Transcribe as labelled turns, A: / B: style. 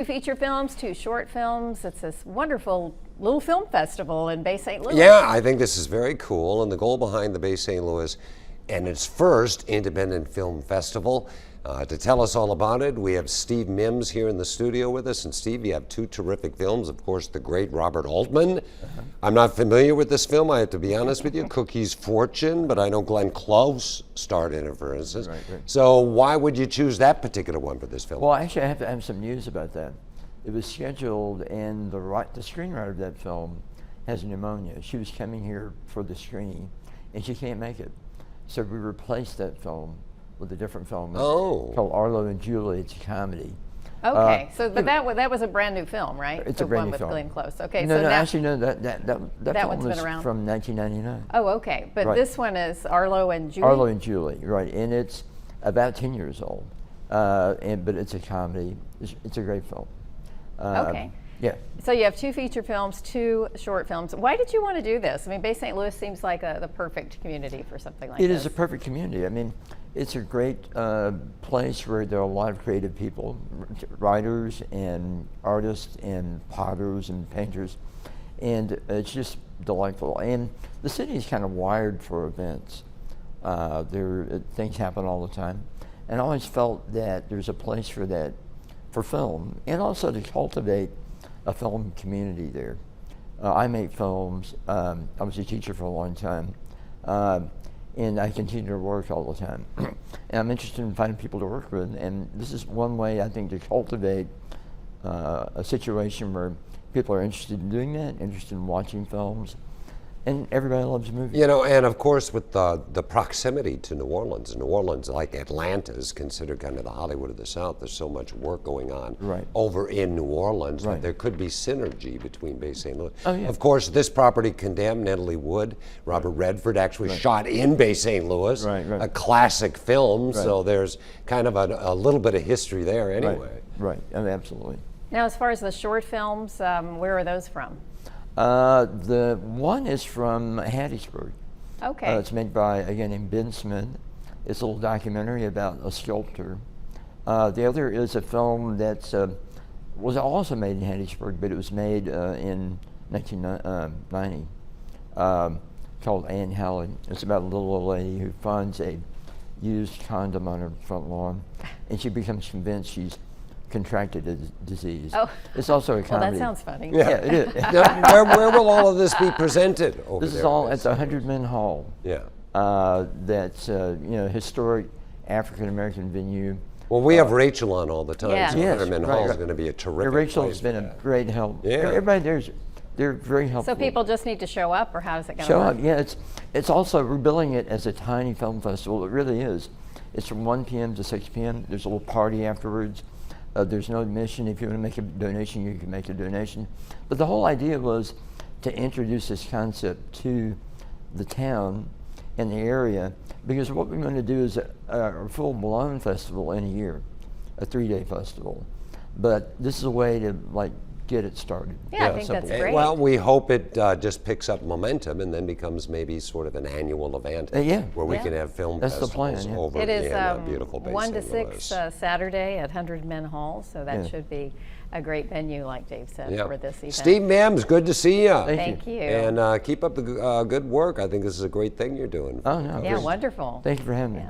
A: Feature films, 2 short films. It's this wonderful little film festival in Bay St. Louis.
B: Yeah, I think this is very cool, and the goal behind the Bay St. Louis and its first independent film festival. To tell us all about it, we have Steve Mims here in the studio with us. And Steve, you have 2 terrific films. Of course, the great Robert Altman. I'm not familiar with this film, I have to be honest with you. Cookie's Fortune, but I know Glenn Close starred in it, for instance.
C: Right.
B: So why would you choose that particular one for this film?
C: Well, actually, I have to have some news about that. It was scheduled, and the screenwriter of that film has pneumonia. She was coming here for the screening, and she can't make it. So we replaced that film with a different film called Arlo and Julie. It's a comedy.
A: Okay, but that was a brand new film, right?
C: It's a brand new
A: with
C: film.
A: Glenn Close. Okay,
C: No,
A: so now,
C: actually, no. That film
A: one's
C: was
A: been around
C: from 1999.
A: Oh, okay, but
C: Right.
A: this one is Arlo and Julie.
C: Arlo and Julie, right? And it's about 10 years old, but it's a comedy. It's a great film.
A: Okay.
C: Yeah.
A: So you have 2 feature films, 2 short films. Why did you want to do this? I mean, Bay St. Louis seems like the perfect community for something like this.
C: It is a perfect community. I mean, it's a great place where there are a lot of creative people, writers and artists and potters and painters, and it's just delightful. And the city is kind of wired for events. Things happen all the time, and I always felt that there's a place for that, for film, and also to cultivate a film community there. I make films. I was a teacher for a long time, and I continue to work all the time. And I'm interested in finding people to work with, and this is one way, I think, to cultivate a situation where people are interested in doing that, interested in watching films, and everybody loves movies.
B: You know, and of course with the proximity to New Orleans. New Orleans, like Atlanta, is considered kind of the Hollywood of the South. There's so much work going on over in New Orleans that there could be synergy between Bay St. Louis.
C: Oh, yeah.
B: Of course, this property, Condemned, Natalie Wood, Robert Redford actually shot in Bay St. Louis, a classic film, so there's kind of a little bit of history there anyway.
C: Right. I mean, absolutely.
A: Now, as far as the short films, where are those from?
C: The one is from Hattiesburg.
A: Okay.
C: It's made by a guy named Ben Smith. It's a little documentary about a sculptor. The other is a film that was also made in Hattiesburg, but it was made in 1990, called Anne Halley. It's about a little old lady who finds a used condom on her front lawn, and she becomes convinced she's contracted a disease.
A: Oh.
C: It's also a comedy.
A: Well, that sounds funny.
C: Yeah, it is.
B: Now, where will all of this be presented over
C: This
B: there?
C: is all at the 100 Men Hall.
B: Yeah.
C: That's historic African American venue.
B: Well, we have Rachel on all the time,
A: Yeah.
B: so
C: Yes,
B: Letterman Hall is going to be a terrific
C: Rachel
B: place
C: has been
B: for
C: a
B: that.
C: great help.
B: Yeah.
C: Everybody there's they're very helpful.
A: So people just need to show up, or how is it going to
C: show
A: work?
C: up. Yeah, it's also, we're billing it as a tiny film festival. It really is. It's from 1 p.m. to 6 p.m. There's a little party afterwards. There's no admission. If you want to make a donation, you can make a donation. But the whole idea was to introduce this concept to the town and the area, because what we want to do is a full-blown festival in a year, a 3-day festival. But this is a way to get it started.
A: Yeah, I think that's great.
B: Well, we hope it just picks up momentum and then becomes maybe sort of an annual event where we can have film
C: That's the
B: festivals
C: plan,
B: over
A: It is
B: in beautiful Bay
A: 1 to
B: St.
A: 6
B: Louis.
A: Saturday at 100 Men Hall, so that should be a great venue, like Dave said, for this event.
B: Steve Mims, good to see you.
A: Thank you.
B: And keep up the good work. I think this is a great thing you're doing.
C: Oh, no.
A: Yeah, wonderful.
C: Thank you for having me.